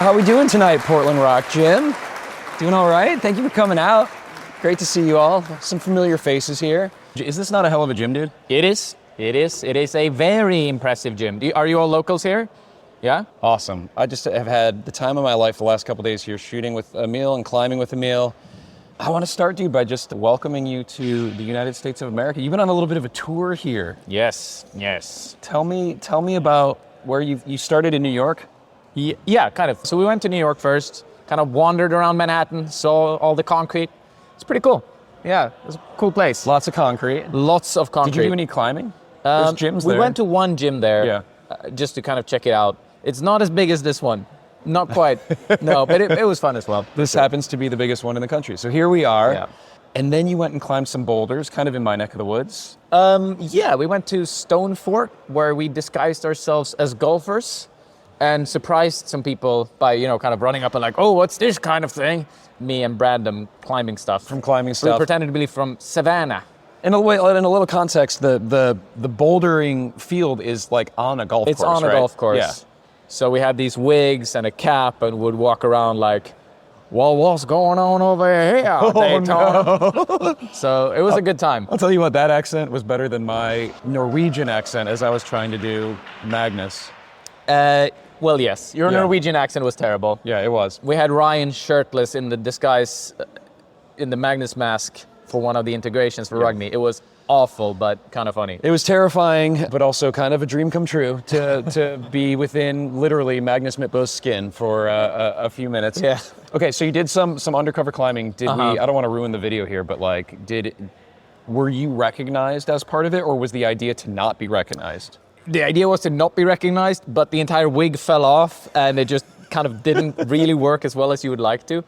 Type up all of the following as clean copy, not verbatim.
How we doing tonight, Portland Rock Gym? Doing all right? Thank you for coming out. Great to see you all. Some familiar faces here. Is this not a hell of a gym, dude? It is. It is a very impressive gym. Are you all locals here? Yeah? Awesome. I just have had the time of my life the last couple days here shooting with Emil and climbing with Emil. I want to start, dude, by just welcoming you to the United States of America. You've been on a little bit of a tour here. Yes. Tell me about where you started in New York. Yeah, kind of. So we went to New York first, kind of wandered around Manhattan, saw all the concrete. It's pretty cool. Yeah, it was a cool place. Lots of concrete. Lots of concrete. Did you do any climbing? There's gyms there. We went to one gym there just to kind of check it out. It's not as big as this one. Not quite. No, but it was fun as well. This happens to be the biggest one in the country. So here we are. Yeah. And then you went and climbed some boulders, kind of in my neck of the woods. Yeah, we went to Stone Fort, where we disguised ourselves as golfers and surprised some people by, kind of running up and like, oh, what's this kind of thing? Me and Brandon climbing stuff. From climbing stuff. We pretended to be from Savannah. In a little context, the bouldering field is like on a golf course, It's on a golf course. Yeah. So we had these wigs and a cap and would walk around like, well, what's going on over here, Daytona? No. So it was a good time. I'll tell you what, that accent was better than my Norwegian accent as I was trying to do Magnus. Well, yes, your Norwegian accent was terrible. Yeah, it was. We had Ryan shirtless in the disguise, in the Magnus mask for one of the integrations for rugby. It was awful, but kind of funny. It was terrifying, but also kind of a dream come true to be within literally Magnus Mitbo's skin for a few minutes. Yeah. Okay, so you did some undercover climbing. Did we? I don't want to ruin the video here, but like, were you recognized as part of it, or was the idea to not be recognized? The idea was to not be recognized, but the entire wig fell off, and it just kind of didn't really work as well as you would like to.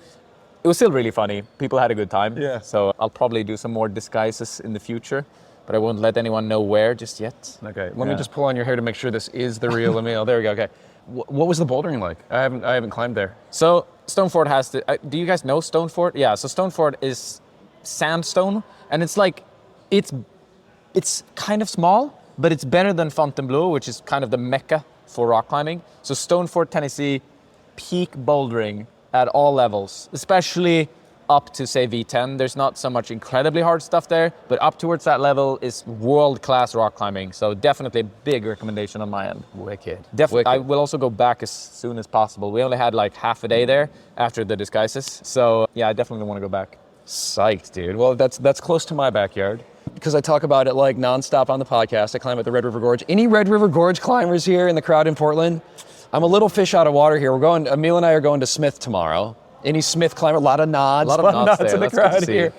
It was still really funny. People had a good time. Yeah. So I'll probably do some more disguises in the future, but I won't let anyone know where just yet. Okay. Let me just pull on your hair to make sure this is the real Emil. There we go. Okay. What was the bouldering like? I haven't climbed there. So Stone Fort has do you guys know Stone Fort? Yeah. So Stone Fort is sandstone, and it's like it's kind of small, but it's better than Fontainebleau, which is kind of the mecca for rock climbing. So Stone Fort, Tennessee, peak bouldering at all levels, especially up to, say, V10. There's not so much incredibly hard stuff there, but up towards that level is world-class rock climbing. So definitely a big recommendation on my end. Wicked. Definitely. Wicked. I will also go back as soon as possible. We only had like half a day there after the disguises. So yeah, I definitely want to go back. Psyched, dude. Well, that's close to my backyard because I talk about it like nonstop on the podcast. I climb at the Red River Gorge. Any Red River Gorge climbers here in the crowd in Portland? I'm a little fish out of water here. Emil and I are going to Smith tomorrow. Any Smith climber? A lot of nods. A lot of nods in the crowd here.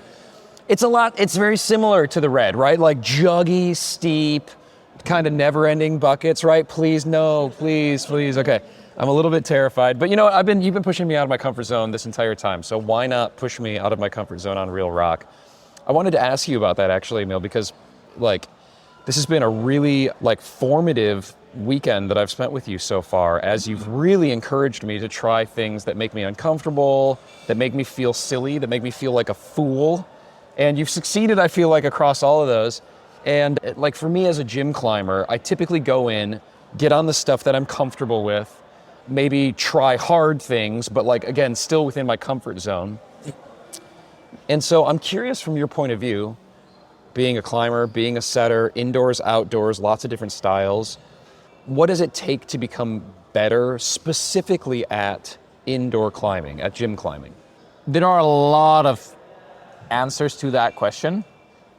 It's very similar to the Red, right? Like juggy, steep, kind of never-ending buckets, right? Please, no, please. Okay. I'm a little bit terrified, but you've been pushing me out of my comfort zone this entire time, so why not push me out of my comfort zone on real rock? I wanted to ask you about that actually, Emil, because this has been a really formative weekend that I've spent with you so far, as you've really encouraged me to try things that make me uncomfortable, that make me feel silly, that make me feel like a fool, and you've succeeded, I feel like, across all of those. And for me as a gym climber, I typically go in, get on the stuff that I'm comfortable with, maybe try hard things, but again, still within my comfort zone. And so I'm curious from your point of view, being a climber, being a setter, indoors, outdoors, lots of different styles, what does it take to become better specifically at indoor climbing, at gym climbing? There are a lot of answers to that question.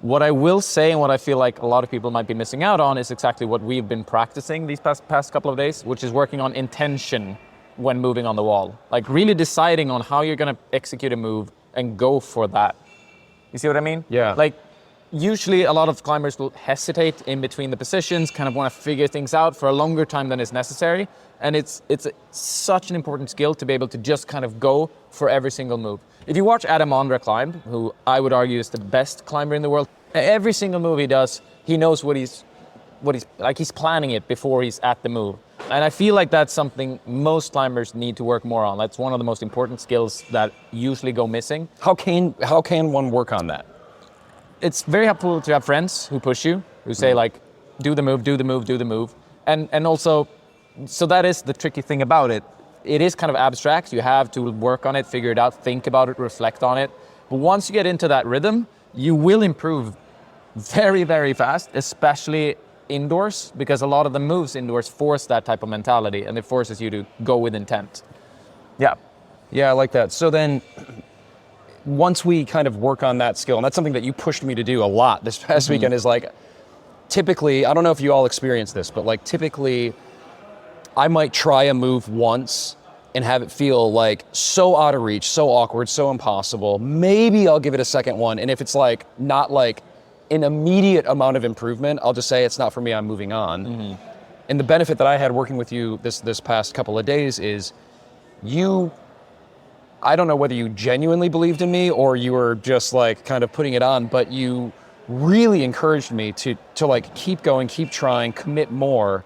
What I will say, and what I feel like a lot of people might be missing out on, is exactly what we've been practicing these past couple of days, which is working on intention when moving on the wall. Really deciding on how you're going to execute a move and go for that. You see what I mean? Yeah. Usually a lot of climbers will hesitate in between the positions, kind of want to figure things out for a longer time than is necessary. And it's such an important skill to be able to just kind of go for every single move. If you watch Adam Ondra climb, who I would argue is the best climber in the world, every single move he does, he knows what he's planning it before he's at the move. And I feel like that's something most climbers need to work more on. That's one of the most important skills that usually go missing. How can one work on that? It's very helpful to have friends who push you, who say do the move, do the move, do the move. And also, so that is the tricky thing about it. it is kind of abstract. You have to work on it, figure it out, think about it, reflect on it. But once you get into that rhythm, you will improve very, very fast, especially indoors, because a lot of the moves indoors force that type of mentality, and it forces you to go with intent. Yeah. Yeah, I like that. So then, once we kind of work on that skill, and that's something that you pushed me to do a lot this past weekend, is like, typically, I don't know if you all experience this, but like typically, I might try a move once and have it feel like so out of reach, so awkward, so impossible. Maybe I'll give it a second one, and if it's like not like an immediate amount of improvement, I'll just say it's not for me, I'm moving on. And the benefit that I had working with you this past couple of days is I don't know whether you genuinely believed in me or you were just like kind of putting it on, but you really encouraged me to like keep going, keep trying, commit more.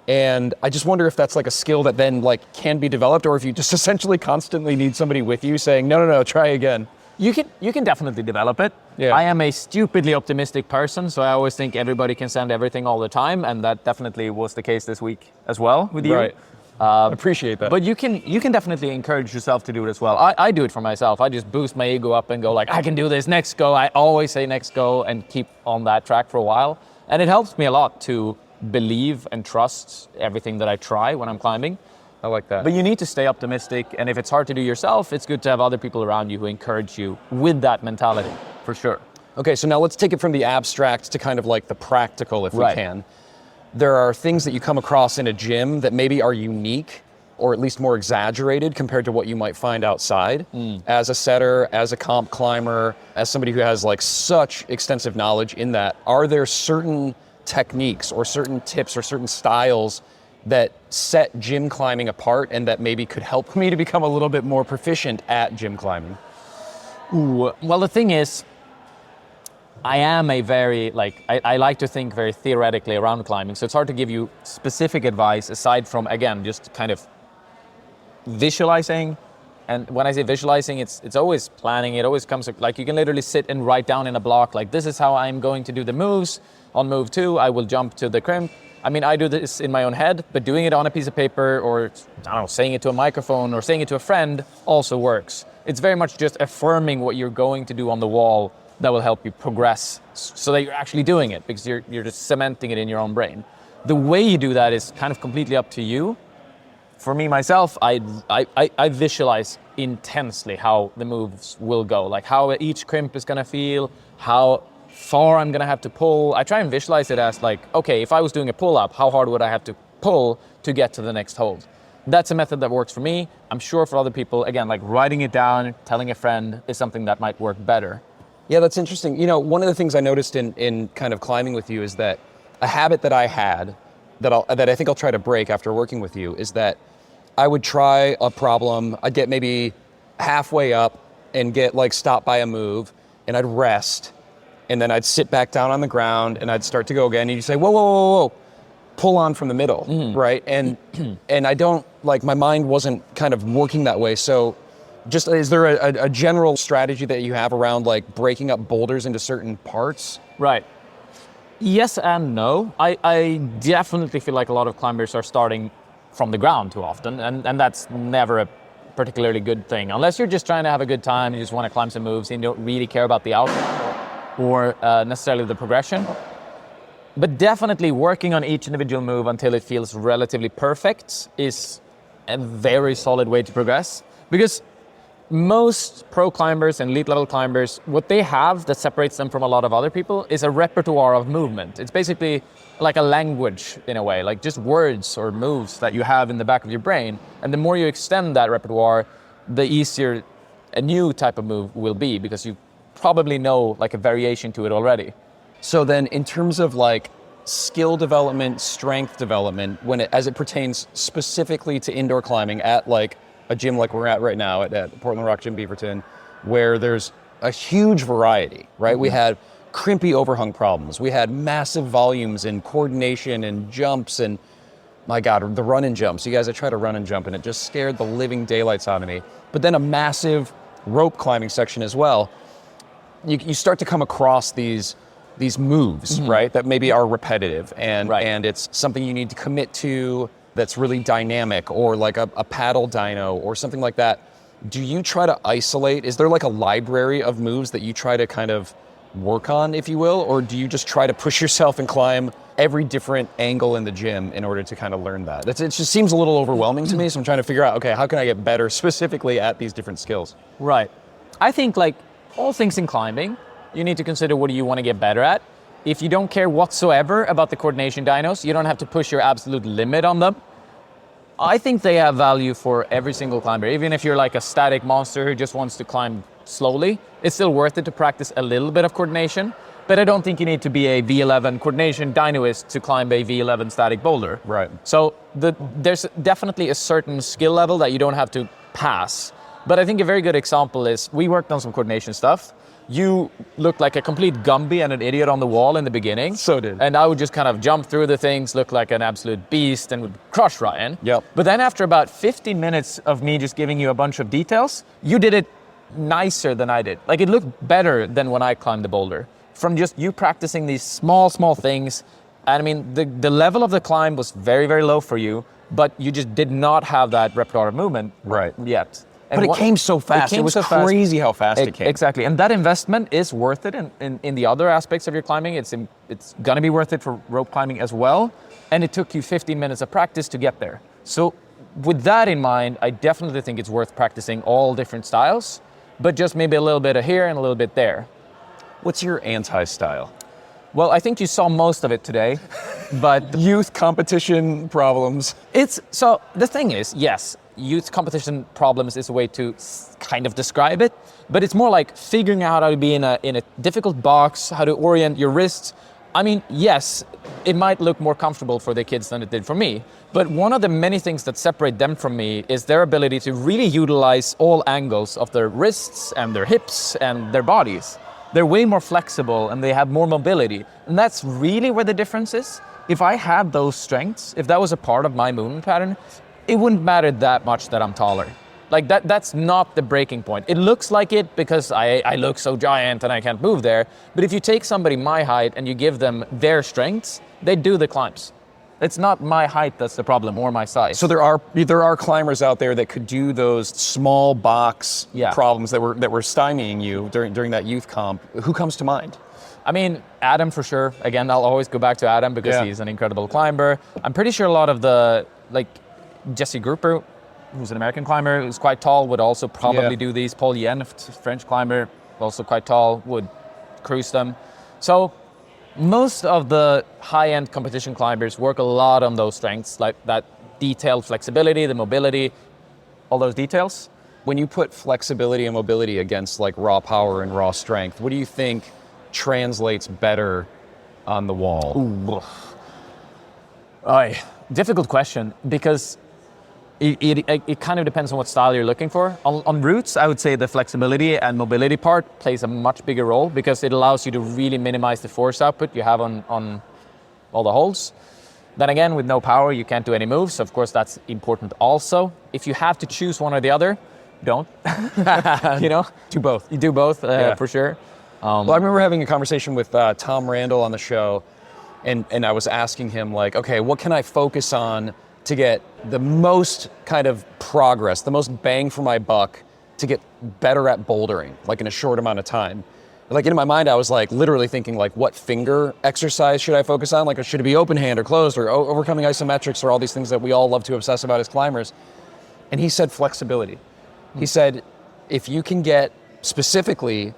And I just wonder if that's like a skill that then like can be developed, or if you just essentially constantly need somebody with you saying, no, try again. You can definitely develop it. Yeah. I am a stupidly optimistic person, so I always think everybody can send everything all the time, and that definitely was the case this week as well with you. Right. Appreciate that. But you can definitely encourage yourself to do it as well. I do it for myself. I just boost my ego up and go like, I can do this, next go. I always say next go and keep on that track for a while. And it helps me a lot to believe and trust everything that I try when I'm climbing. I like that. But you need to stay optimistic, and if it's hard to do yourself, it's good to have other people around you who encourage you with that mentality, for sure. Okay, so now let's take it from the abstract to kind of like the practical, if we can. There are things that you come across in a gym that maybe are unique or at least more exaggerated compared to what you might find outside. As a setter, as a comp climber, as somebody who has like such extensive knowledge in that, are there certain techniques or certain tips or certain styles that set gym climbing apart and that maybe could help me to become a little bit more proficient at gym climbing? Ooh, well, the thing is, I am a very, I like to think very theoretically around climbing, so it's hard to give you specific advice aside from, again, just kind of visualizing. And when I say visualizing, it's always planning. It always comes, like you can literally sit and write down in a block, like this is how I'm going to do the moves. On move 2, I will jump to the crimp. I mean, I do this in my own head, but doing it on a piece of paper or, I don't know, saying it to a microphone or saying it to a friend also works. It's very much just affirming what you're going to do on the wall that will help you progress so that you're actually doing it, because you're just cementing it in your own brain. The way you do that is kind of completely up to you. For me, myself, I visualize intensely how the moves will go, like how each crimp is gonna feel, how far I'm gonna have to pull. I try and visualize it as like, okay, if I was doing a pull-up, how hard would I have to pull to get to the next hold? That's a method that works for me. I'm sure for other people, again, like writing it down, telling a friend is something that might work better. Yeah, that's interesting. You know, one of the things I noticed in kind of climbing with you is that a habit that I had that I think I'll try to break after working with you is that I would try a problem, I'd get maybe halfway up and get like stopped by a move, and I'd rest, and then I'd sit back down on the ground and I'd start to go again, and you say, whoa, pull on from the middle, right? And I don't, like, my mind wasn't kind of working that way. So just, is there a general strategy that you have around like breaking up boulders into certain parts? Right. Yes and no. I definitely feel like a lot of climbers are starting from the ground too often, and that's never a particularly good thing. Unless you're just trying to have a good time, you just want to climb some moves, and you don't really care about the outcome or necessarily the progression. But definitely working on each individual move until it feels relatively perfect is a very solid way to progress. Because most pro climbers and elite level climbers, what they have that separates them from a lot of other people is a repertoire of movement. It's basically like a language in a way, like just words or moves that you have in the back of your brain. And the more you extend that repertoire, the easier a new type of move will be, because you probably know like a variation to it already. So then in terms of like skill development, strength development, as it pertains specifically to indoor climbing at like a gym like we're at right now at Portland Rock Gym Beaverton, where there's a huge variety, right? Mm-hmm. We had crimpy overhung problems. We had massive volumes in coordination and jumps, and my God, the run and jumps. You guys, I tried to run and jump and it just scared the living daylights out of me. But then a massive rope climbing section as well. You start to come across these moves, right, that maybe are repetitive, and it's something you need to commit to. that's really dynamic, or like a paddle dyno or something like that, do you try to isolate? Is there like a library of moves that you try to kind of work on, if you will, or do you just try to push yourself and climb every different angle in the gym in order to kind of learn that? It just seems a little overwhelming to me, so I'm trying to figure out, okay, how can I get better specifically at these different skills? Right. I think like all things in climbing, you need to consider what do you want to get better at. If you don't care whatsoever about the coordination dynos, you don't have to push your absolute limit on them. I think they have value for every single climber. Even if you're like a static monster who just wants to climb slowly, it's still worth it to practice a little bit of coordination. But I don't think you need to be a V11 coordination dynoist to climb a V11 static boulder. Right. So there's definitely a certain skill level that you don't have to pass. But I think a very good example is we worked on some coordination stuff. You looked like a complete Gumby and an idiot on the wall in the beginning. So did. And I would just kind of jump through the things, look like an absolute beast, and would crush Ryan. Yep. But then after about 15 minutes of me just giving you a bunch of details, you did it nicer than I did. Like, it looked better than when I climbed the boulder. From just you practicing these small things. And I mean, the level of the climb was very, very low for you, but you just did not have that repertoire of movement yet. And but it came so fast. It was so crazy how fast it came. Exactly. And that investment is worth it in the other aspects of your climbing. It's going to be worth it for rope climbing as well. And it took you 15 minutes of practice to get there. So with that in mind, I definitely think it's worth practicing all different styles, but just maybe a little bit of here and a little bit there. What's your anti-style? Well, I think you saw most of it today, but youth competition problems. So the thing is, yes, youth competition problems is a way to kind of describe it, but it's more like figuring out how to be in a difficult box, how to orient your wrists. I mean, yes, it might look more comfortable for the kids than it did for me, but one of the many things that separate them from me is their ability to really utilize all angles of their wrists and their hips and their bodies. They're way more flexible and they have more mobility. And that's really where the difference is. If I had those strengths, if that was a part of my movement pattern, it wouldn't matter that much that I'm taller. Like that's not the breaking point. It looks like it because I look so giant and I can't move there. But if you take somebody my height and you give them their strengths, they do the climbs. It's not my height that's the problem or my size. So there are climbers out there that could do those small box problems that were stymieing you during that youth comp. Who comes to mind? I mean, Adam for sure. Again, I'll always go back to Adam because he's an incredible climber. I'm pretty sure a lot of Jesse Grouper, who's an American climber, who's quite tall, would also probably do these. Paul Yen, French climber, also quite tall, would cruise them. So most of the high-end competition climbers work a lot on those strengths, like that detailed flexibility, the mobility, all those details. When you put flexibility and mobility against like raw power and raw strength, what do you think translates better on the wall? Difficult question, because it kind of depends on what style you're looking for. On roots, I would say the flexibility and mobility part plays a much bigger role because it allows you to really minimize the force output you have on all the holes. Then again, with no power, you can't do any moves. So of course, that's important also. If you have to choose one or the other, don't. Do both. You do both, for sure. Well, I remember having a conversation with Tom Randall on the show, and I was asking him like, okay, what can I focus on to get the most kind of progress, the most bang for my buck to get better at bouldering, like in a short amount of time? Like in my mind, I was like literally thinking like, what finger exercise should I focus on? Like, should it be open hand or closed or overcoming isometrics or all these things that we all love to obsess about as climbers? And he said flexibility. He said, if you can get specifically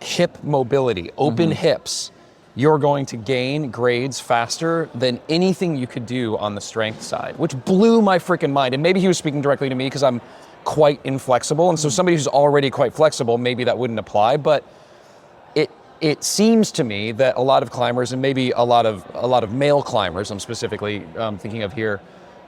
hip mobility, open hips, you're going to gain grades faster than anything you could do on the strength side, which blew my freaking mind. And maybe he was speaking directly to me because I'm quite inflexible. And so somebody who's already quite flexible, maybe that wouldn't apply. But it seems to me that a lot of climbers, and maybe a lot of male climbers, I'm specifically thinking of here,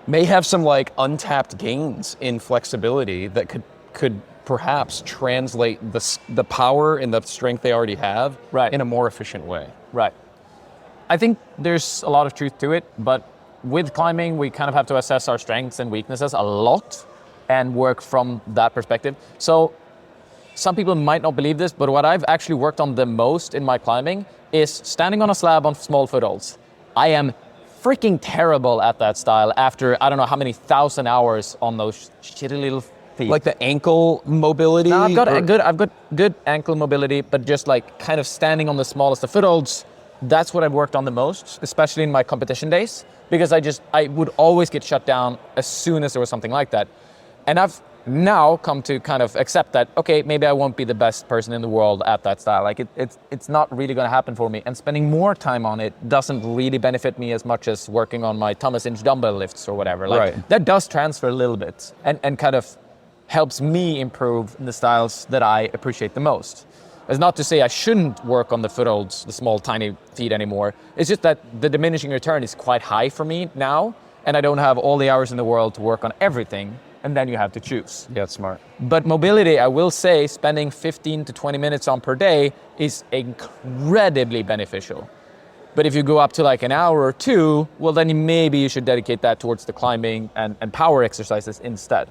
may have some like untapped gains in flexibility that could perhaps translate the power and the strength they already have in a more efficient way. Right. I think there's a lot of truth to it, but with climbing, we kind of have to assess our strengths and weaknesses a lot and work from that perspective. So some people might not believe this, but what I've actually worked on the most in my climbing is standing on a slab on small footholds. I am freaking terrible at that style after I don't know how many thousand hours on those shitty little feet. Like the ankle mobility? No, I've got good ankle mobility, but just like kind of standing on the smallest of footholds, that's what I've worked on the most, especially in my competition days, because I would always get shut down as soon as there was something like that. And I've now come to kind of accept that, okay, maybe I won't be the best person in the world at that style. Like it's not really going to happen for me. And spending more time on it doesn't really benefit me as much as working on my Thomas Inch dumbbell lifts or whatever. Like Right. that does transfer a little bit and kind of helps me improve the styles that I appreciate the most. It's not to say I shouldn't work on the footholds, the small, tiny feet anymore. It's just that the diminishing return is quite high for me now, and I don't have all the hours in the world to work on everything, and then you have to choose. Yeah, it's smart. But mobility, I will say, spending 15 to 20 minutes on per day is incredibly beneficial. But if you go up to like an hour or two, well, then maybe you should dedicate that towards the climbing and power exercises instead.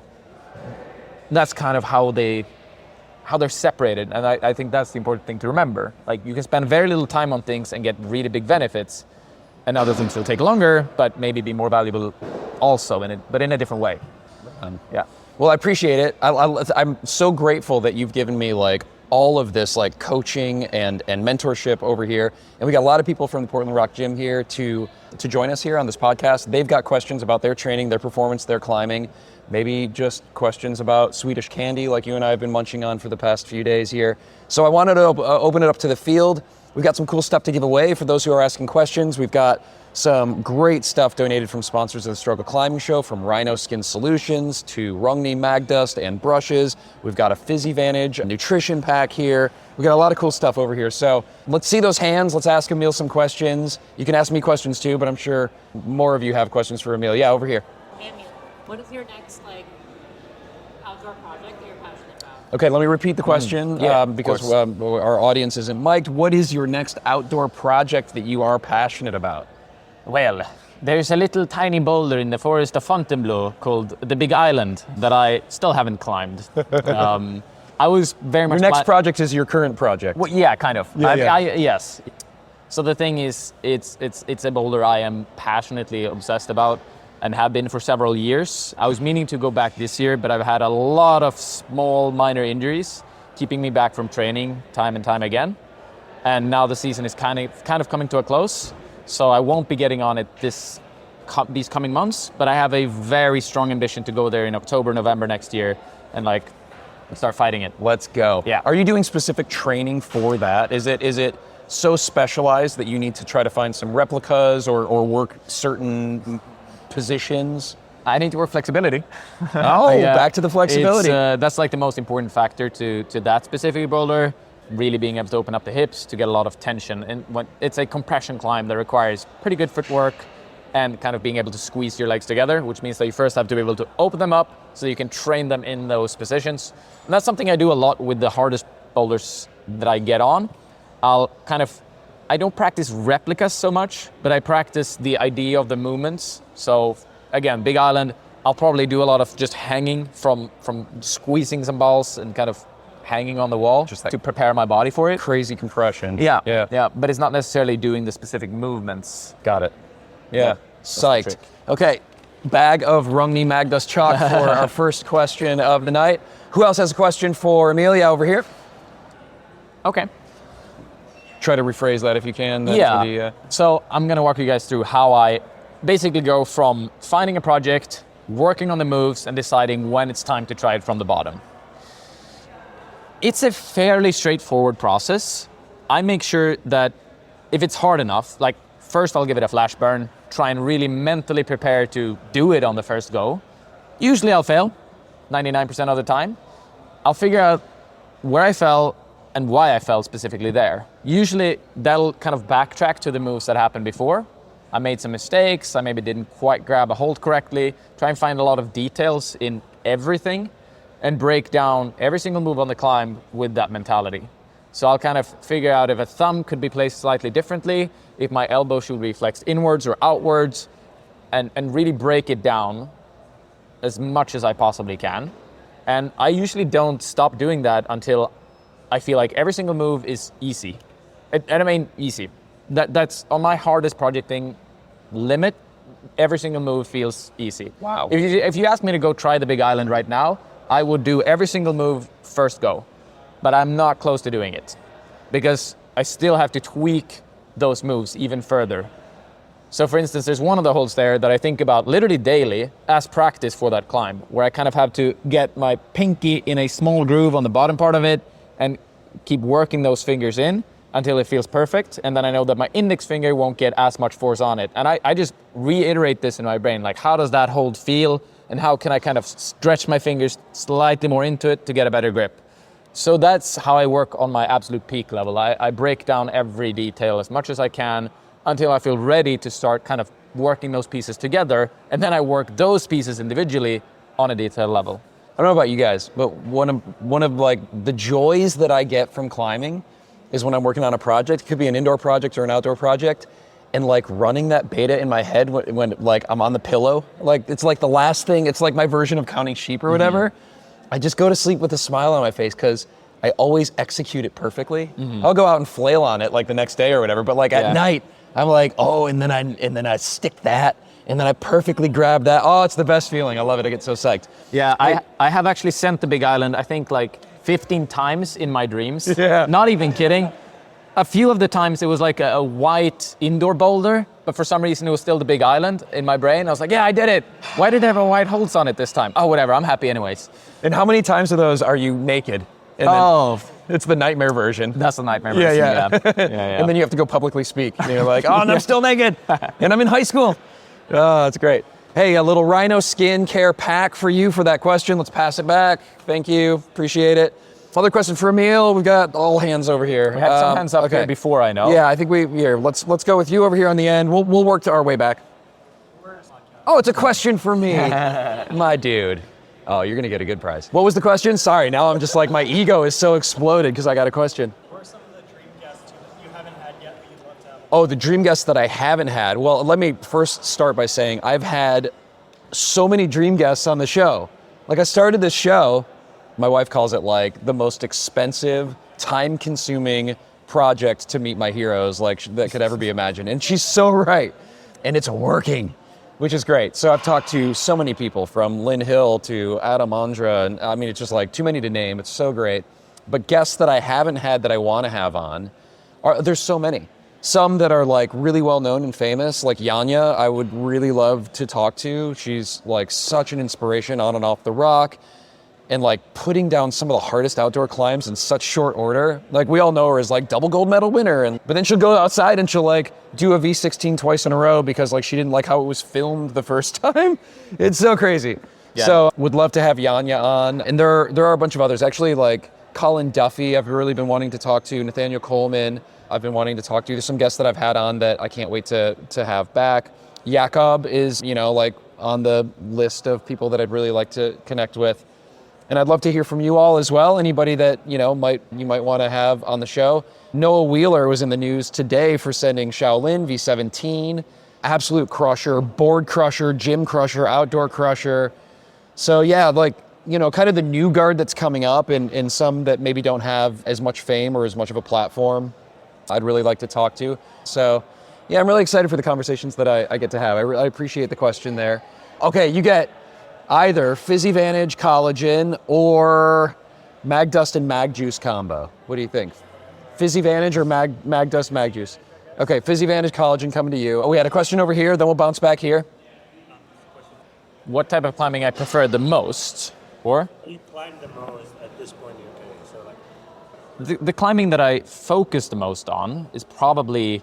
That's kind of how they're separated, and I think that's the important thing to remember. Like, you can spend very little time on things and get really big benefits, and other things will take longer, but maybe be more valuable also, but in a different way. Yeah. Well, I appreciate it. I'm so grateful that you've given me like all of this like coaching and mentorship over here. And we got a lot of people from the Portland Rock Gym here to join us here on this podcast. They've got questions about their training, their performance, their climbing, maybe just questions about Swedish candy like you and I have been munching on for the past few days here. So I wanted to open it up to the field. We've got some cool stuff to give away for those who are asking questions. We've got some great stuff donated from sponsors of the Struggle Climbing Show, from Rhino Skin Solutions to Rungni Magdust and brushes. We've got a Fizzy Vantage, a nutrition pack here. We've got a lot of cool stuff over here. So let's see those hands. Let's ask Emil some questions. You can ask me questions too, but I'm sure more of you have questions for Emil. Yeah, over here. Emil, what is your next outdoor project that you're passionate about? Okay, let me repeat the question because our audience isn't mic'd. What is your next outdoor project that you are passionate about? Well, there's a little tiny boulder in the forest of Fontainebleau called the Big Island that I still haven't climbed. I was very much... Your next project is your current project. Well, yeah, kind of. Yeah. Yes. So the thing is, it's a boulder I am passionately obsessed about and have been for several years. I was meaning to go back this year, but I've had a lot of small, minor injuries keeping me back from training time and time again. And now the season is kind of coming to a close. So I won't be getting on it these coming months, but I have a very strong ambition to go there in October, November next year and start fighting it. Let's go. Yeah. Are you doing specific training for that? Is it so specialized that you need to try to find some replicas or work certain positions? I need to work flexibility. Back to the flexibility. That's like the most important factor to that specific boulder. Really being able to open up the hips to get a lot of tension. And when it's a compression climb that requires pretty good footwork and kind of being able to squeeze your legs together, which means that you first have to be able to open them up so you can train them in those positions. And that's something I do a lot with the hardest boulders that I get on. I don't practice replicas so much, but I practice the idea of the movements. So again, Big Island, I'll probably do a lot of just hanging from squeezing some balls and kind of hanging on the wall just to prepare my body for it. Crazy compression. Yeah. But it's not necessarily doing the specific movements. Got it. Yeah. That's the Psyched. trick. Okay. Bag of Rungni Magdust chalk for our first question of the night. Who else has a question for Amelia over here? Okay. Try to rephrase that if you can. So I'm going to walk you guys through how I basically go from finding a project, working on the moves, and deciding when it's time to try it from the bottom. It's a fairly straightforward process. I make sure that if it's hard enough, like first I'll give it a flash burn, try and really mentally prepare to do it on the first go. Usually I'll fail, 99% of the time. I'll figure out where I fell and why I fell specifically there. Usually that'll kind of backtrack to the moves that happened before. I made some mistakes, I maybe didn't quite grab a hold correctly, try and find a lot of details in everything and break down every single move on the climb with that mentality. So I'll kind of figure out if a thumb could be placed slightly differently, if my elbow should be flexed inwards or outwards, and really break it down as much as I possibly can. And I usually don't stop doing that until I feel like every single move is easy. And I mean easy. That's on my hardest project thing, limit, every single move feels easy. Wow. If you ask me to go try the big island right now, I would do every single move first go. But I'm not close to doing it because I still have to tweak those moves even further. So for instance, there's one of the holds there that I think about literally daily as practice for that climb, where I kind of have to get my pinky in a small groove on the bottom part of it and keep working those fingers in until it feels perfect. And then I know that my index finger won't get as much force on it. And I just reiterate this in my brain, like how does that hold feel? And how can I kind of stretch my fingers slightly more into it to get a better grip? So that's how I work on my absolute peak level. I break down every detail as much as I can until I feel ready to start kind of working those pieces together. And then I work those pieces individually on a detail level. I don't know about you guys, but one of like the joys that I get from climbing is when I'm working on a project. It could be an indoor project or an outdoor project, and like running that beta in my head when like I'm on the pillow. Like it's like the last thing. It's like my version of counting sheep or whatever. I just go to sleep with a smile on my face because I always execute it perfectly. I'll go out and flail on it like the next day or whatever, but like at night, I'm like, oh, and then I stick that, and then I perfectly grab that. Oh, it's the best feeling. I love it. I get so psyched. Yeah, I have actually sent the big island, I think like 15 times in my dreams. Yeah. Not even kidding. A few of the times it was like a white indoor boulder, but for some reason it was still the big island in my brain. I was like, yeah, I did it. Why did it have a white holes on it this time? Oh, whatever, I'm happy anyways. And how many times of those are you naked? And it's the nightmare version. That's the nightmare version, yeah. And then you have to go publicly speak. And you're like, oh, and I'm still naked. And I'm in high school. Oh, that's great. Hey, a little rhino skin care pack for you for that question. Let's pass it back. Thank you. Appreciate it. Other question for Emil. We've got all hands over here. We had some hands up here before, I know. Yeah, I think let's go with you over here on the end. We'll work to our way back. Oh, it's a question for me. My dude. Oh, you're going to get a good prize. What was the question? Sorry, now I'm just like, my ego is so exploded because I got a question. What are some of the dream guests you haven't had yet that you'd love to have? Oh, the dream guests that I haven't had. Well, let me first start by saying I've had so many dream guests on the show. Like I started this show, my wife calls it like the most expensive, time-consuming project to meet my heroes like that could ever be imagined. And she's so right. And it's working, which is great. So I've talked to so many people from Lynn Hill to Adam Ondra. And I mean, it's just like too many to name. It's so great. But guests that I haven't had that I want to have on, there's so many. Some that are like really well known and famous, like Yanya, I would really love to talk to. She's like such an inspiration on and off the rock. And like putting down some of the hardest outdoor climbs in such short order. Like we all know her as like double gold medal winner. But then she'll go outside and she'll like do a V16 twice in a row because like she didn't like how it was filmed the first time. It's so crazy. Yeah. So would love to have Yanya on. And there are a bunch of others. Actually, like Colin Duffy, I've really been wanting to talk to. Nathaniel Coleman, I've been wanting to talk to. There's some guests that I've had on that I can't wait to have back. Jakob is, like on the list of people that I'd really like to connect with. And I'd love to hear from you all as well. Anybody that, you might want to have on the show. Noah Wheeler was in the news today for sending Shaolin V17, absolute crusher, board crusher, gym crusher, outdoor crusher. So yeah, like, kind of the new guard that's coming up and some that maybe don't have as much fame or as much of a platform, I'd really like to talk to. So yeah, I'm really excited for the conversations that I get to have. I appreciate the question there. Okay, you get either PhysiVantage Collagen or MagDust and MagJuice combo. What do you think? PhysiVantage or MagDust MagJuice? Okay, PhysiVantage Collagen coming to you. Oh, we had a question over here, then we'll bounce back here. What type of climbing I prefer the most, or? You climb the most at this point in your career, so like... The climbing that I focus the most on is probably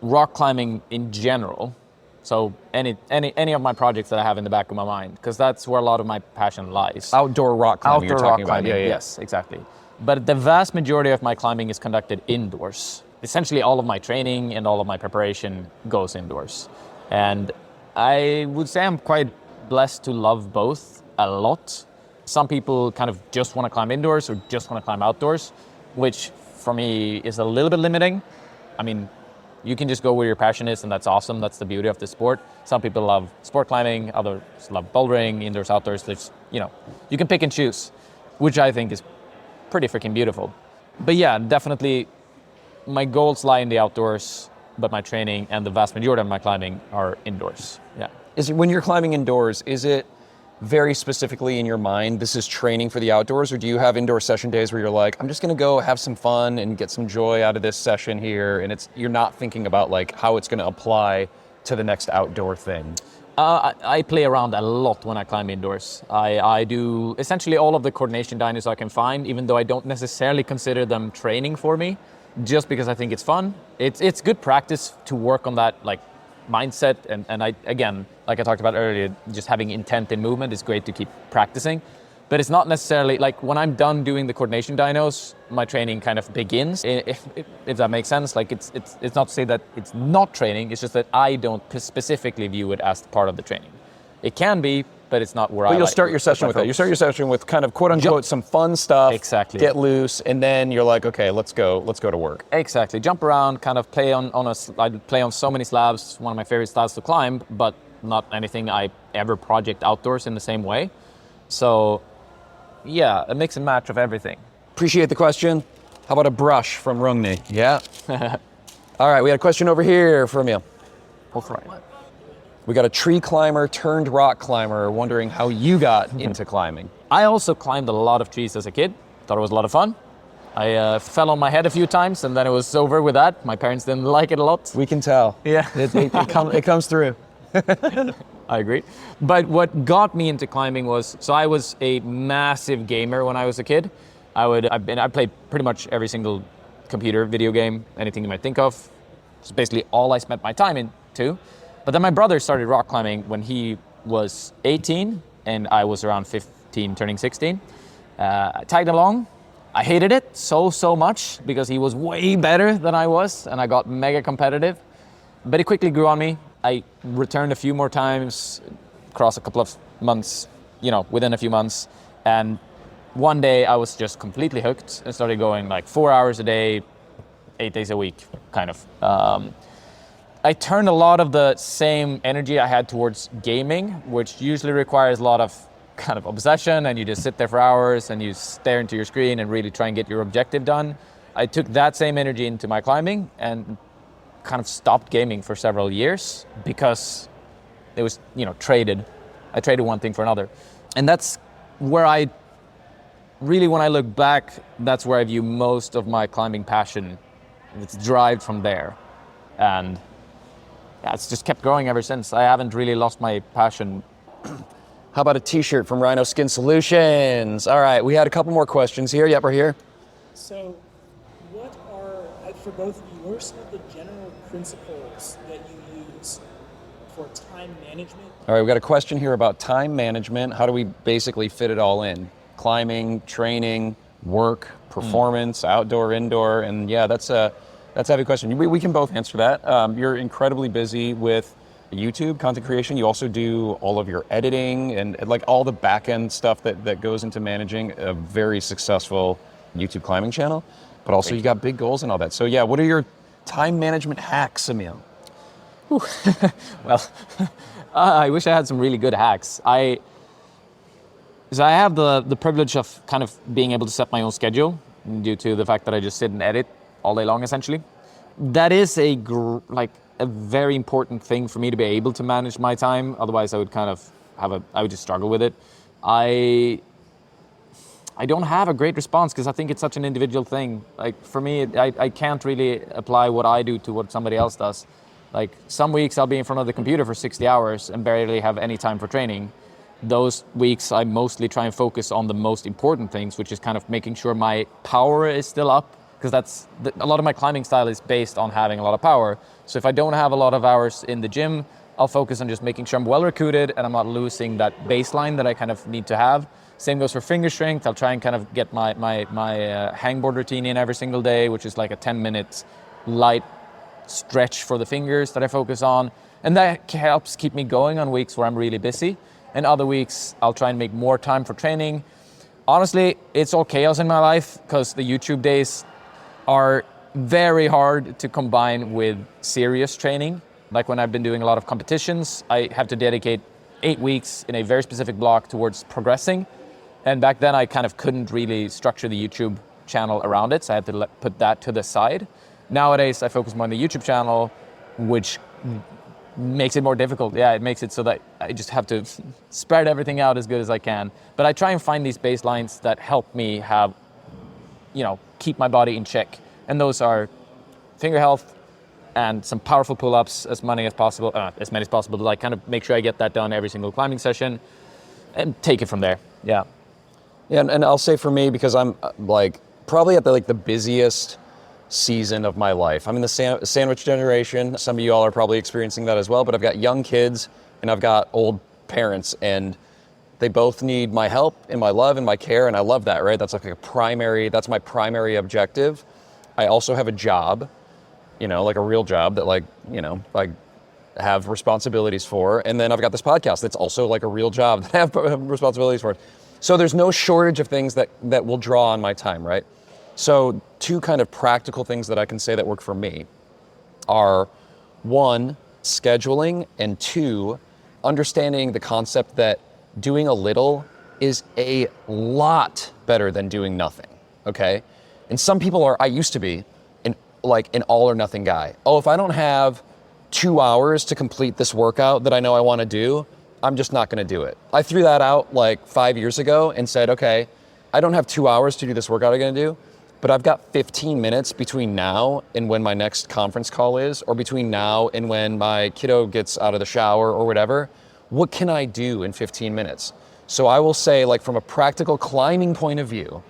rock climbing in general. So any of my projects that I have in the back of my mind, because that's where a lot of my passion lies. Outdoor rock climbing you're talking about. Yeah. Yes, exactly. But the vast majority of my climbing is conducted indoors. Essentially all of my training and all of my preparation goes indoors. And I would say I'm quite blessed to love both a lot. Some people kind of just want to climb indoors or just want to climb outdoors, which for me is a little bit limiting. I mean, you can just go where your passion is, and that's awesome. That's the beauty of the sport. Some people love sport climbing, others love bouldering, indoors, outdoors. There's, you can pick and choose, which I think is pretty freaking beautiful. But yeah, definitely my goals lie in the outdoors. but my training and the vast majority of my climbing are indoors. Yeah. Is it, when you're climbing indoors, is it very specifically in your mind, this is training for the outdoors, or do you have indoor session days where you're like, I'm just gonna go have some fun and get some joy out of this session here, and you're not thinking about like how it's gonna apply to the next outdoor thing? I play around a lot when I climb indoors. I do essentially all of the coordination dynos I can find, even though I don't necessarily consider them training for me, just because I think it's fun. It's good practice to work on that like mindset, and I, again, like I talked about earlier, just having intent in movement is great to keep practicing. But it's not necessarily, like when I'm done doing the coordination dynos, my training kind of begins, if that makes sense. Like it's not to say that it's not training, it's just that I don't specifically view it as part of the training. It can be, but it's not where I. But you'll start your session with that. You start your session with kind of quote unquote some fun stuff. Exactly. Get loose, and then you're like, okay, let's go to work. Exactly. Jump around, kind of play on I play on so many slabs, one of my favorite slabs to climb, but not anything I ever project outdoors in the same way. So yeah, a mix and match of everything. Appreciate the question. How about a brush from Rungni? Yeah. All right, we had a question over here from you. All right. We got a tree climber turned rock climber wondering how you got into climbing. I also climbed a lot of trees as a kid. Thought it was a lot of fun. I fell on my head a few times, and then it was over with that. My parents didn't like it a lot. We can tell. Yeah. It comes through. I agree. But what got me into climbing was, so I was a massive gamer when I was a kid. I played pretty much every single computer video game, anything you might think of. It's basically all I spent my time into. But then my brother started rock climbing when he was 18 and I was around 15, turning 16. I tagged along. I hated it so much because he was way better than I was and I got mega competitive. But it quickly grew on me. I returned a few more times across a couple of months, within a few months. And one day I was just completely hooked and started going like 4 hours a day, 8 days a week, kind of. I turned a lot of the same energy I had towards gaming, which usually requires a lot of kind of obsession, and you just sit there for hours and you stare into your screen and really try and get your objective done. I took that same energy into my climbing and kind of stopped gaming for several years because it was, traded. I traded one thing for another. And that's where when I look back, that's where I view most of my climbing passion. It's derived from there. And yeah, it's just kept growing ever since. I haven't really lost my passion. How about a t-shirt from Rhino Skin Solutions? All right, we had a couple more questions here. Yep, we're here. So what are, for both of you, what are some of the general principles that you use for time management? All right, we've got a question here about time management. How do we basically fit it all in? Climbing, training, work, performance, outdoor, indoor, and yeah, that's a heavy question. We can both answer that. You're incredibly busy with YouTube content creation. You also do all of your editing and like all the back end stuff that goes into managing a very successful YouTube climbing channel. But also you got big goals and all that. So yeah, what are your time management hacks, Emil? Well, I wish I had some really good hacks. I have the privilege of kind of being able to set my own schedule due to the fact that I just sit and edit all day long, essentially. That is a very important thing for me to be able to manage my time. Otherwise, I would kind of I would just struggle with it. I don't have a great response because I think it's such an individual thing. Like for me, I can't really apply what I do to what somebody else does. Like some weeks I'll be in front of the computer for 60 hours and barely have any time for training. Those weeks I mostly try and focus on the most important things, which is kind of making sure my power is still up, because a lot of my climbing style is based on having a lot of power. So if I don't have a lot of hours in the gym, I'll focus on just making sure I'm well recruited and I'm not losing that baseline that I kind of need to have. Same goes for finger strength. I'll try and kind of get my hangboard routine in every single day, which is like a 10-minute light stretch for the fingers that I focus on. And that helps keep me going on weeks where I'm really busy. And other weeks, I'll try and make more time for training. Honestly, it's all chaos in my life because the YouTube days are very hard to combine with serious training. Like when I've been doing a lot of competitions, I have to dedicate 8 weeks in a very specific block towards progressing. And back then I kind of couldn't really structure the YouTube channel around it, so I had to put that to the side. Nowadays I focus more on the YouTube channel which makes it more difficult. Yeah, it makes it so that I just have to spread everything out as good as I can. But I try and find these baselines that help me have, keep my body in check. And those are finger health and some powerful pull-ups, as many as possible to like kind of make sure I get that done every single climbing session and take it from there. Yeah. Yeah, and I'll say for me, because I'm like probably at the busiest season of my life. I'm in the sandwich generation. Some of you all are probably experiencing that as well, but I've got young kids and I've got old parents, and they both need my help and my love and my care, and I love that, right? That's that's my primary objective. I also have a job, like a real job that I have responsibilities for. And then I've got this podcast that's also like a real job that I have responsibilities for. So there's no shortage of things that will draw on my time, right? So 2 kind of practical things that I can say that work for me are 1, scheduling, and 2, understanding the concept that doing a little is a lot better than doing nothing, okay? And some people I used to be an all or nothing guy. Oh, if I don't have 2 hours to complete this workout that I know I want to do, I'm just not going to do it. I threw that out like 5 years ago and said, okay, I don't have 2 hours to do this workout I'm going to do, but I've got 15 minutes between now and when my next conference call is, or between now and when my kiddo gets out of the shower or whatever. What can I do in 15 minutes? So I will say, like, from a practical climbing point of view,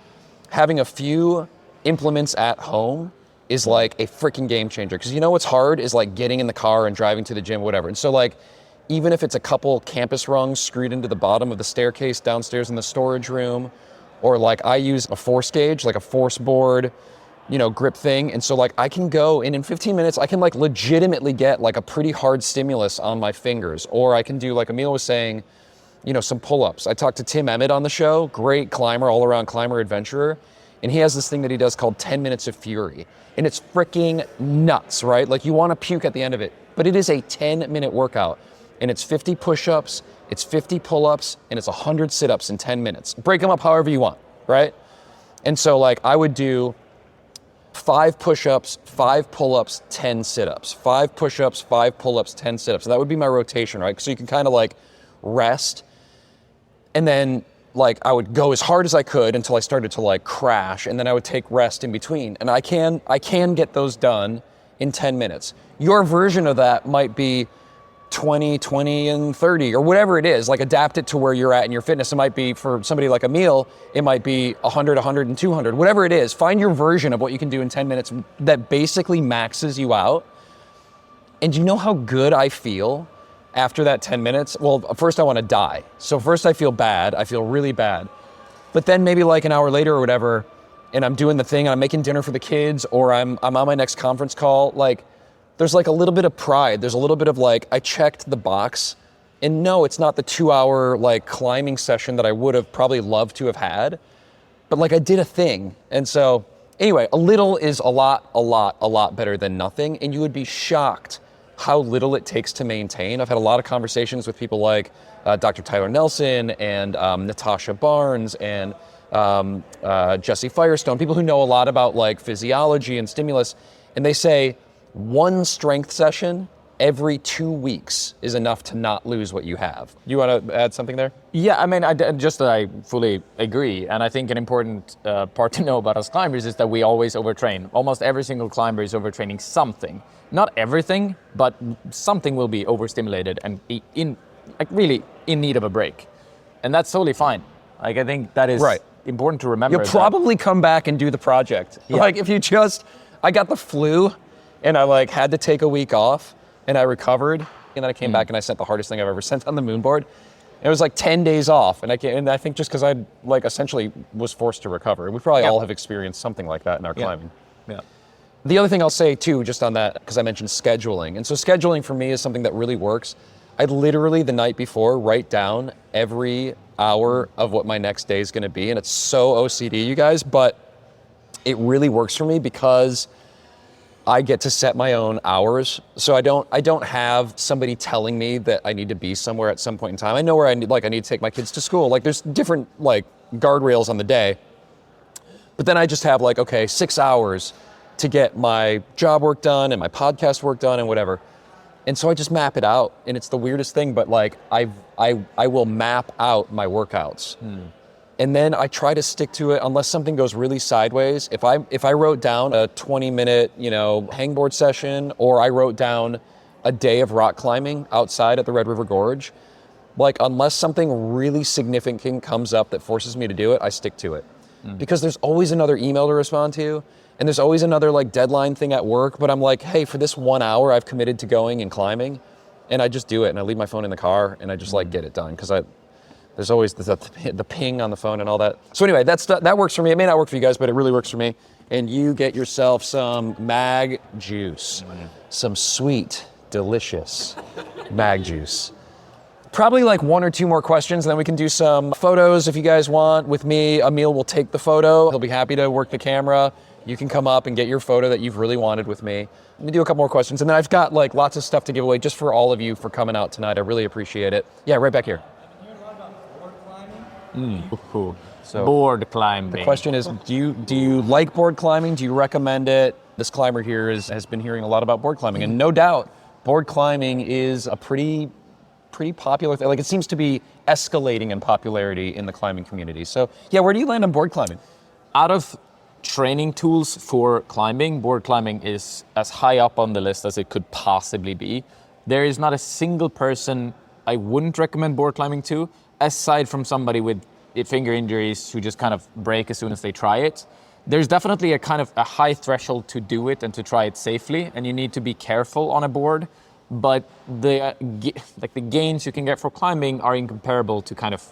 having a few implements at home is like a freaking game changer. Because what's hard is like getting in the car and driving to the gym, whatever. And so like, even if it's a couple campus rungs screwed into the bottom of the staircase downstairs in the storage room, or like I use a force gauge, like a force board, grip thing. And so like I can go and in 15 minutes, I can like legitimately get like a pretty hard stimulus on my fingers. Or I can do, like Emil was saying, some pull-ups. I talked to Tim Emmett on the show, great climber, all around climber adventurer. And he has this thing that he does called 10 minutes of fury. And it's freaking nuts, right? Like you want to puke at the end of it, but it is a 10-minute workout. And it's 50 push-ups, it's 50 pull-ups, and it's 100 sit-ups in 10 minutes. Break them up however you want, right? And so like I would do 5 push-ups, 5 pull-ups, 10 sit-ups, 5 push-ups, 5 pull-ups, 10 sit-ups. So that would be my rotation, right? So you can kind of like rest, and then like I would go as hard as I could until I started to like crash, and then I would take rest in between. And I can get those done in 10 minutes. Your version of that might be 20, and 30, or whatever it is. Like adapt it to where you're at in your fitness. It might be, for somebody like Emil, it might be 100, and 200, whatever it is. Find your version of what you can do in 10 minutes that basically maxes you out. And you know how good I feel after that 10 minutes? Well, first I want to die. So first I feel bad. I feel really bad. But then maybe like an hour later or whatever, and I'm doing the thing and I'm making dinner for the kids, or I'm on my next conference call, like there's like a little bit of pride. There's a little bit of like, I checked the box, and no, it's not the 2-hour like climbing session that I would have probably loved to have had, but like I did a thing. And so anyway, a little is a lot better than nothing. And you would be shocked how little it takes to maintain. I've had a lot of conversations with people like Dr. Tyler Nelson and Natasha Barnes and Jesse Firestone, people who know a lot about like physiology and stimulus, and they say 1 strength session every 2 weeks is enough to not lose what you have. You want to add something there? Yeah, I mean, I fully agree. And I think an important part to know about us climbers is that we always overtrain. Almost every single climber is overtraining something. Not everything, but something will be overstimulated and really in need of a break. And that's totally fine. Like, I think that is right. Important to remember. You'll probably come back and do the project. Yeah. Like if I got the flu and I like had to take a week off and I recovered, and then I came back and I sent the hardest thing I've ever sent on the moon board. And it was like 10 days off, and I think just because I like essentially was forced to recover. We probably all have experienced something like that in our climbing. Yeah. The other thing I'll say too, just on that, because I mentioned scheduling. And so scheduling for me is something that really works. I'd literally the night before write down every hour of what my next day is going to be. And it's so OCD, you guys, but it really works for me because I get to set my own hours. So I don't have somebody telling me that I need to be somewhere at some point in time. I know where I need to take my kids to school. Like there's different like guardrails on the day. But then I just have 6 hours to get my job work done and my podcast work done and whatever. And so I just map it out, and it's the weirdest thing, but like I will map out my workouts. And then I try to stick to it unless something goes really sideways. If I wrote down a 20-minute, hangboard session, or I wrote down a day of rock climbing outside at the Red River Gorge, like unless something really significant comes up that forces me to do it, I stick to it. Because there's always another email to respond to, and there's always another like deadline thing at work, but I'm like, hey, for this 1 hour I've committed to going and climbing, and I just do it, and I leave my phone in the car, and I just like get it done, because there's always the ping on the phone and all that. So anyway, that works for me. It may not work for you guys, but it really works for me. And you get yourself some mag juice, some sweet, delicious mag juice. Probably like 1 or 2 more questions, and then we can do some photos if you guys want with me. Emil will take the photo. He'll be happy to work the camera. You can come up and get your photo that you've really wanted with me. Let me do a couple more questions, and then I've got like lots of stuff to give away just for all of you for coming out tonight. I really appreciate it. Yeah, right back here. Cool. So board climbing. the question is, do you like board climbing? Do you recommend it? This climber here has been hearing a lot about board climbing, and no doubt, board climbing is a pretty popular thing. Like, it seems to be escalating in popularity in the climbing community. So yeah, where do you land on board climbing? Out of training tools for climbing, board climbing is as high up on the list as it could possibly be. There is not a single person I wouldn't recommend board climbing to, aside from somebody with finger injuries who just kind of break as soon as they try it. There's definitely a kind of a high threshold to do it and to try it safely, and you need to be careful on a board. But the gains you can get for climbing are incomparable to kind of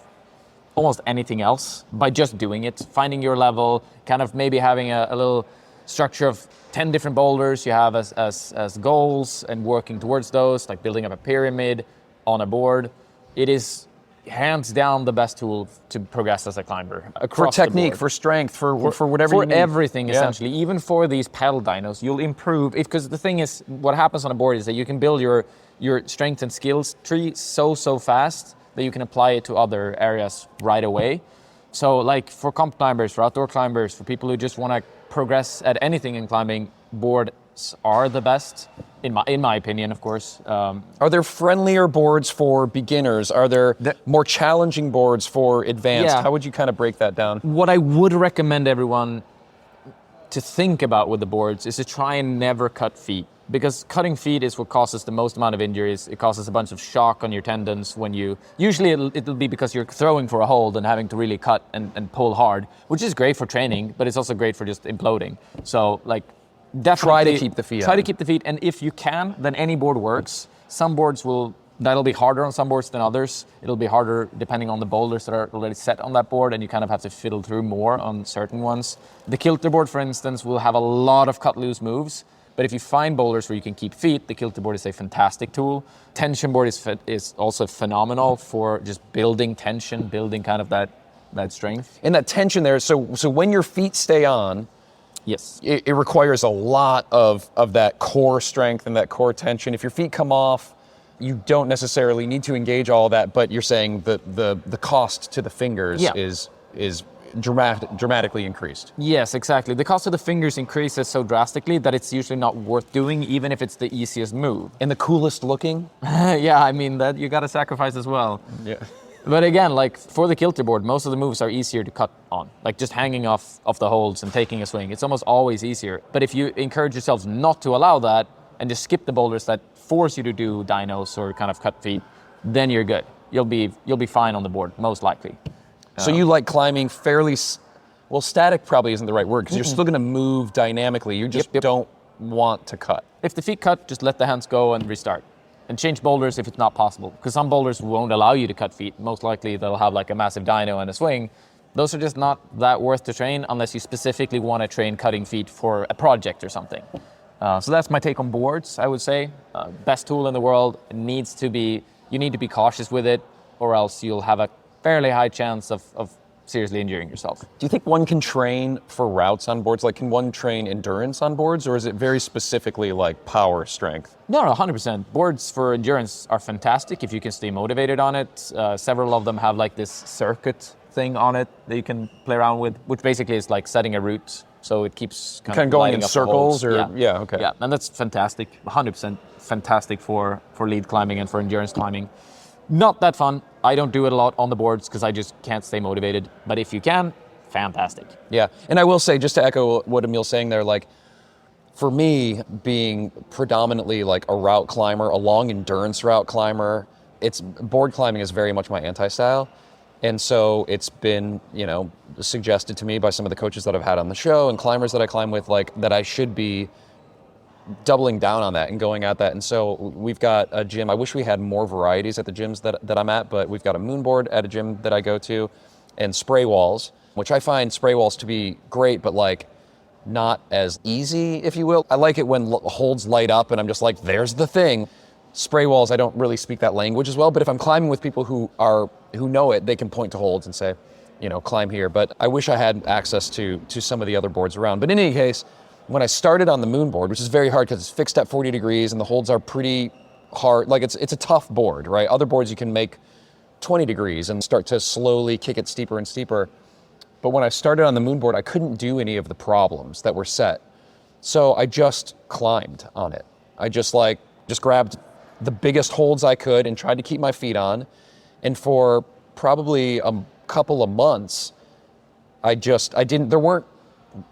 almost anything else by just doing it, finding your level, kind of maybe having a little structure of 10 different boulders you have as goals and working towards those, like building up a pyramid on a board. It is hands down the best tool to progress as a climber. For technique, for strength, for whatever you need. For everything, essentially. Even for these pedal dynos, you'll improve. Because the thing is, what happens on a board is that you can build your strength and skills tree so fast that you can apply it to other areas right away. So like for comp climbers, for outdoor climbers, for people who just want to progress at anything in climbing, boards are the best, in my opinion, of course. Are there friendlier boards for beginners? Are there more challenging boards for advanced? Yeah. How would you kind of break that down? What I would recommend everyone to think about with the boards is to try and never cut feet. Because cutting feet is what causes the most amount of injuries. It causes a bunch of shock on your tendons when usually it'll be because you're throwing for a hold and having to really cut and pull hard, which is great for training, but it's also great for just imploding. So like, definitely try to keep the feet Try on. to keep the feet, and if you can, then any board works. Some boards that'll be harder on some boards than others. It'll be harder depending on the boulders that are already set on that board, and you kind of have to fiddle through more on certain ones. The kilter board, for instance, will have a lot of cut loose moves, but if you find boulders where you can keep feet, the kilter board is a fantastic tool. Tension board is also phenomenal for just building tension, building kind of that strength. And that tension there, so when your feet stay on, Yes. it requires a lot of that core strength and that core tension. If your feet come off, you don't necessarily need to engage all of that, but you're saying the cost to the fingers is dramatically increased. Yes, exactly. The cost of the fingers increases so drastically that it's usually not worth doing, even if it's the easiest move. And the coolest looking? Yeah, I mean, that you got to sacrifice as well. Yeah. But again, like for the kilter board, most of the moves are easier to cut on. Like just hanging off the holds and taking a swing. It's almost always easier. But if you encourage yourselves not to allow that and just skip the boulders that force you to do dynos or kind of cut feet, then you're good. You'll be fine on the board, most likely. So you like climbing fairly, static probably isn't the right word, because you're still going to move dynamically. You just don't want to cut. If the feet cut, just let the hands go and restart. And change boulders if it's not possible. Because some boulders won't allow you to cut feet. Most likely they'll have like a massive dyno and a swing. Those are just not that worth to train unless you specifically want to train cutting feet for a project or something. So that's my take on boards, I would say. Best tool in the world. You need to be cautious with it, or else you'll have a fairly high chance of seriously injuring yourself. Do you think one can train for routes on boards? Like, can one train endurance on boards, or is it very specifically like power strength? No, 100%. Boards for endurance are fantastic if you can stay motivated on it. Several of them have like this circuit thing on it that you can play around with, which basically is like setting a route so it keeps Kind of going lighting in up the holes. circles, or okay. Yeah, and that's fantastic. 100% fantastic for lead climbing and for endurance climbing. Not that fun. I don't do it a lot on the boards because I just can't stay motivated. But if you can, fantastic. Yeah, and I will say, just to echo what Emil's saying there, like, for me, being predominantly like a route climber, a long endurance route climber, board climbing is very much my anti-style. And so it's been, suggested to me by some of the coaches that I've had on the show and climbers that I climb with, like, that I should be doubling down on that and going at that. And so we've got a gym. I wish we had more varieties at the gyms that I'm at, but we've got a moon board at a gym that I go to, and spray walls, which I find spray walls to be great, but like not as easy, if you will. I like it when holds light up and I'm just like, there's the thing. Spray walls, I don't really speak that language as well, but if I'm climbing with people who know it, they can point to holds and say, climb here. But I wish I had access to some of the other boards around. But in any case, when I started on the moon board, which is very hard because it's fixed at 40 degrees and the holds are pretty hard, like it's a tough board, right? Other boards you can make 20 degrees and start to slowly kick it steeper and steeper. But when I started on the moon board, I couldn't do any of the problems that were set. So I just climbed on it. I just grabbed the biggest holds I could and tried to keep my feet on. And for probably a couple of months, there weren't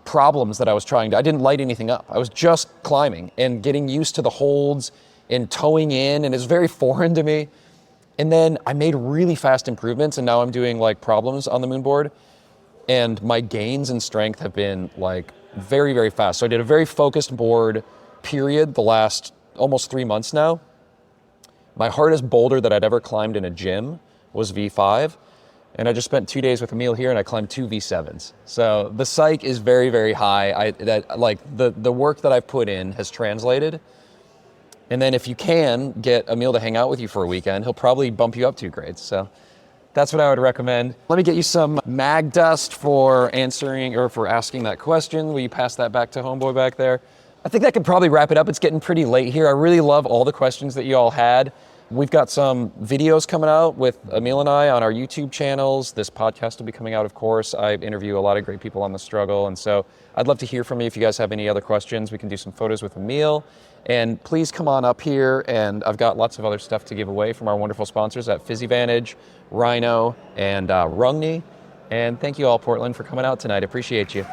problems that I didn't light anything up. I was just climbing and getting used to the holds and towing in, and it's very foreign to me. And then I made really fast improvements, and now I'm doing like problems on the moon board. And my gains in strength have been like very, very fast. So I did a very focused board period the last almost 3 months now. My hardest boulder that I'd ever climbed in a gym was V5. And I just spent 2 days with Emil here and I climbed 2 V7s. So the psych is very, very high. The work that I've put in has translated. And then if you can get Emil to hang out with you for a weekend, he'll probably bump you up 2 grades. So that's what I would recommend. Let me get you some mag dust for answering or for asking that question. Will you pass that back to homeboy back there? I think that could probably wrap it up. It's getting pretty late here. I really love all the questions that you all had. We've got some videos coming out with Emil and I on our YouTube channels. This podcast will be coming out, of course. I interview a lot of great people on the struggle. And so I'd love to hear from you if you guys have any other questions. We can do some photos with Emil. And please come on up here. And I've got lots of other stuff to give away from our wonderful sponsors at PhysiVantage, Rhino, and Rungni. And thank you all, Portland, for coming out tonight. Appreciate you.